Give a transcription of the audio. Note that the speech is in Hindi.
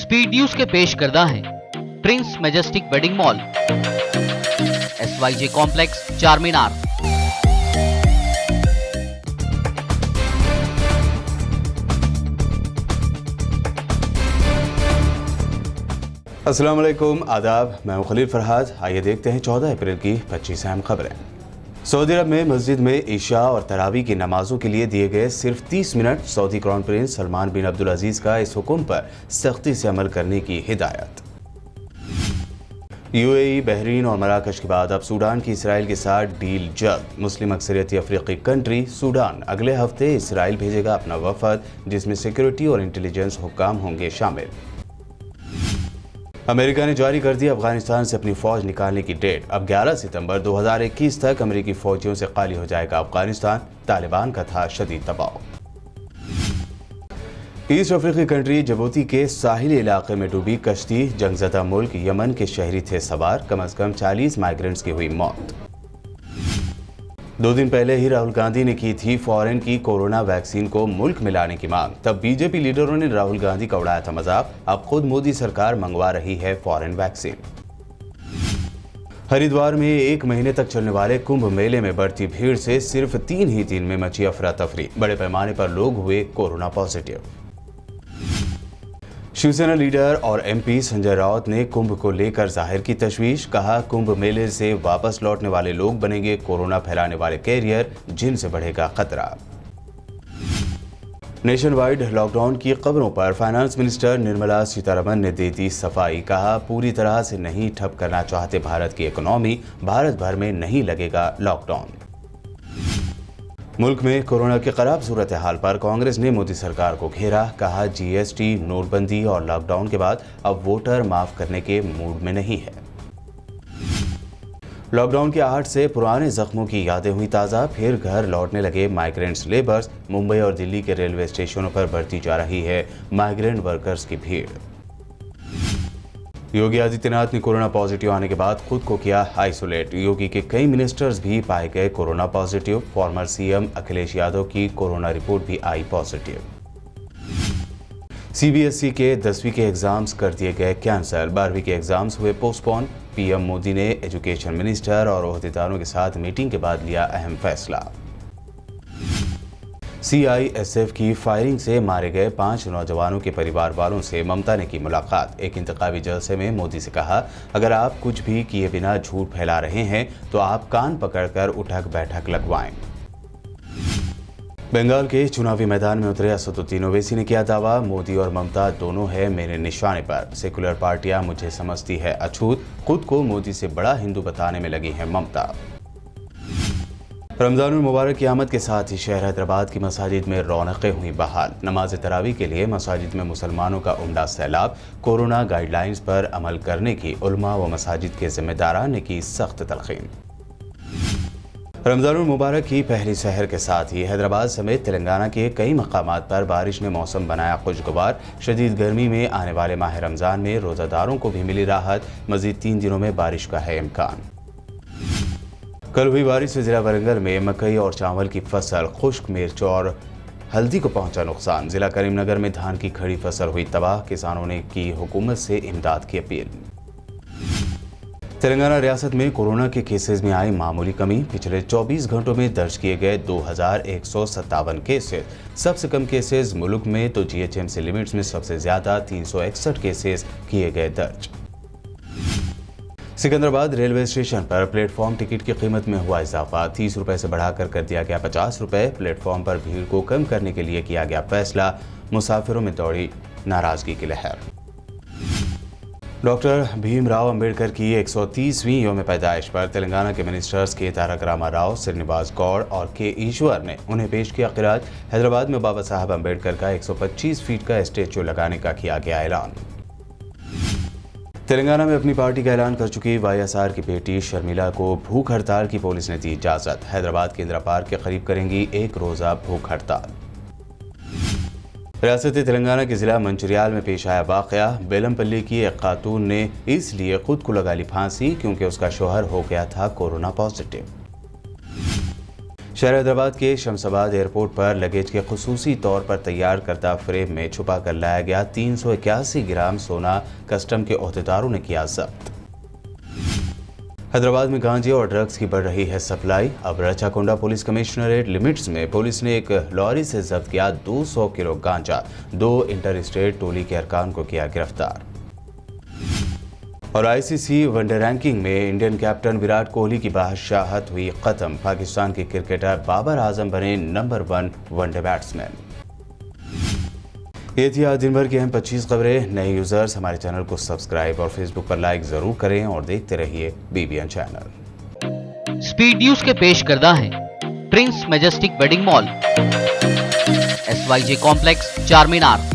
स्पीड न्यूज के पेश करदा है Prince majestic wedding mall, SYJ complex, चार मीनार। अस्सलाम वालेकुम, आदाब। मैं हूं खलील फरहाद। आइए देखते हैं 14 अप्रैल की 25 अहम खबरें। सऊदी अरब में मस्जिद में इशा और तरावी की नमाजों के लिए दिए गए सिर्फ 30 मिनट। Saudi crown prince Salman bin Abdul Aziz का इस हुक्म पर सख्ती से अमल करने की हिदायत। UAE, बहरीन और मराकश के बाद अब सूडान की इसराइल के साथ डील जल्द। मुस्लिम अक्सरियती अफ्रीकी कंट्री सूडान अगले हफ्ते इसराइल भेजेगा अपना वफद, जिसमें सिक्योरिटी और इंटेलिजेंस हुक्काम होंगे शामिल। अमेरिका ने जारी कर दी अफगानिस्तान से अपनी फौज निकालने की डेट। अब 11 सितंबर 2021 तक अमेरिकी फौजियों से खाली हो जाएगा अफगानिस्तान। तालिबान का था शदीद दबाव। ईस्ट अफ्रीकी कंट्री जिबूती के साहिली इलाके में डूबी कश्ती। जंगजदा मुल्क यमन के शहरी थे सवार। कम से कम 40 माइग्रेंट्स की हुई मौत। 2 दिन पहले ही राहुल गांधी ने की थी फॉरेन की कोरोना वैक्सीन को मुल्क में लाने की मांग। तब बीजेपी लीडरों ने राहुल गांधी का उड़ाया था मजाक। अब खुद मोदी सरकार मंगवा रही है फॉरेन वैक्सीन। हरिद्वार में 1 महीने तक चलने वाले कुंभ मेले में बढ़ती भीड़ से सिर्फ 3 ही दिन में मची अफरा तफरी। बड़े पैमाने पर लोग हुए कोरोना पॉजिटिव। शिवसेना लीडर और MP संजय राउत ने कुंभ को लेकर जाहिर की तशवीश। कहा, कुंभ मेले से वापस लौटने वाले लोग बनेंगे कोरोना फैलाने वाले कैरियर, जिनसे बढ़ेगा खतरा। नेशन वाइड लॉकडाउन की खबरों पर फाइनेंस मिनिस्टर निर्मला सीतारमण ने दे दी सफाई। कहा, पूरी तरह से नहीं ठप करना चाहते भारत की इकोनॉमी। भारत भर में नहीं लगेगा लॉकडाउन। मुल्क में कोरोना की खराब सूरत हाल पर कांग्रेस ने मोदी सरकार को घेरा। कहा, GST, नोटबंदी और लॉकडाउन के बाद अब वोटर माफ करने के मूड में नहीं है। लॉकडाउन की आहट से पुराने जख्मों की यादें हुई ताज़ा। फिर घर लौटने लगे माइग्रेंट्स लेबर्स। मुंबई और दिल्ली के रेलवे स्टेशनों पर बढ़ती जा रही है माइग्रेंट वर्कर्स की भीड़। योगी आदित्यनाथ ने कोरोना पॉजिटिव आने के बाद खुद को किया आइसोलेट। योगी के कई मिनिस्टर्स भी पाए गए corona positive. Farmer CM Akhilesh Yadav की कोरोना रिपोर्ट भी आई पॉजिटिव। CBSE के 10वीं के एग्जाम्स कर दिए गए कैंसल। 12वीं के एग्जाम्स हुए पोस्टपोन। PM मोदी ने एजुकेशन मिनिस्टर और ओहदेदारों के साथ मीटिंग के बाद लिया अहम फैसला। CISF की फायरिंग से मारे गए 5 नौजवानों के परिवार वालों से ममता ने की मुलाकात। एक इंतखाबी जलसे में मोदी से कहा, अगर आप कुछ भी किए बिना झूठ फैला रहे हैं तो आप कान पकड़कर उठक बैठक लगवाएं। बंगाल के चुनावी मैदान में उतरे असदुद्दीन ओवैसी ने किया दावा, मोदी और ममता दोनों है मेरे निशाने पर। सेकुलर पार्टियां मुझे समझती है अछूत। खुद को मोदी से बड़ा हिंदू बताने में लगी है ममता। रमजान मुबारक की आमद के साथ ही शहर हैदराबाद की मसाजिद में रौनकें हुई बहाल। नमाज तरावी के लिए मसाजिद में मुसलमानों का उमदा सैलाब। कोरोना गाइडलाइंस पर अमल करने की उलमा व मसाजिद के जिम्मेदारान ने की सख्त तलकीन। रमजान मुबारक की पहली सहर के साथ ही हैदराबाद समेत तेलंगाना के कई मकामात पर बारिश ने मौसम बनाया खुशगवार। शदीद गर्मी में आने वाले माह रमजान में रोजादारों को भी मिली राहत। मजीद 3 दिनों में बारिश का है इम्कान। कल हुई बारिश से जिला वरंगल में मकई और चावल की फसल, खुश्क मिर्च और हल्दी को पहुंचा नुकसान। जिला करीमनगर में धान की खड़ी फसल हुई तबाह। किसानों ने की हुकूमत से इमदाद की अपील। तेलंगाना रियासत में कोरोना के केसेस में आई मामूली कमी। पिछले 24 घंटों में दर्ज किए गए 2157 केसेस। सबसे कम केसेस मुल्क में तो GHMC लिमिट्स में सबसे ज्यादा 361 केसेस किए गए दर्ज। सिकंदराबाद रेलवे स्टेशन पर प्लेटफॉर्म टिकट की कीमत में हुआ इजाफा। 30 रुपए से बढ़ाकर कर दिया गया 50 रुपए। प्लेटफॉर्म पर भीड़ को कम करने के लिए किया गया फैसला। मुसाफिरों में दौड़ी नाराजगी की लहर। डॉक्टर भीमराव अंबेडकर की 130वीं यौम पैदाइश पर तेलंगाना के मिनिस्टर्स के तारक रामा राव, श्रीनिवास गौड़ और K ईश्वर ने उन्हें पेश किया खिराज। हैदराबाद में बाबा साहब अंबेडकर का 125 फीट का स्टैच्यू लगाने का किया गया ऐलान। तेलंगाना में अपनी पार्टी का ऐलान कर चुकी YSR की बेटी शर्मिला को भूख हड़ताल की पुलिस ने दी इजाजत। हैदराबाद के इंदिरा पार्क के करीब करेंगी 1 रोजा भूख हड़ताल। रियासत तेलंगाना के जिला मंचिरियाल में पेश आया वाकया। बेलमपल्ली की एक खातून ने इसलिए खुद को लगा ली फांसी क्योंकि उसका शौहर हो गया था कोरोना पॉजिटिव। शहर हैदराबाद के शमशाबाद एयरपोर्ट पर लगेज के खुसूसी तौर पर तैयार करदा फ्रेम में छुपा कर लाया गया 381 ग्राम सोना कस्टम के ओहदेदारों ने किया जब्त। हैदराबाद में गांजे और ड्रग्स की बढ़ रही है सप्लाई। अब रचाकोंडा पुलिस कमिश्नरेट लिमिट्स में पुलिस ने एक लॉरी से जब्त किया 200 किलो गांजा। 2 इंटर स्टेट टोली के अरकान को किया गिरफ्तार। और आईसीसी वनडे रैंकिंग में इंडियन कैप्टन विराट कोहली की बादशाहत हुई खत्म। पाकिस्तान के क्रिकेटर बाबर आजम बने नंबर 1 वनडे बैट्समैन। ये थी आज दिन भर की अहम 25 खबरें। नए यूजर्स हमारे चैनल को सब्सक्राइब और फेसबुक पर लाइक जरूर करें और देखते रहिए BBN चैनल। स्पीड न्यूज के पेश करदा है Prince majestic wedding mall, SYJ complex, चार मीनार।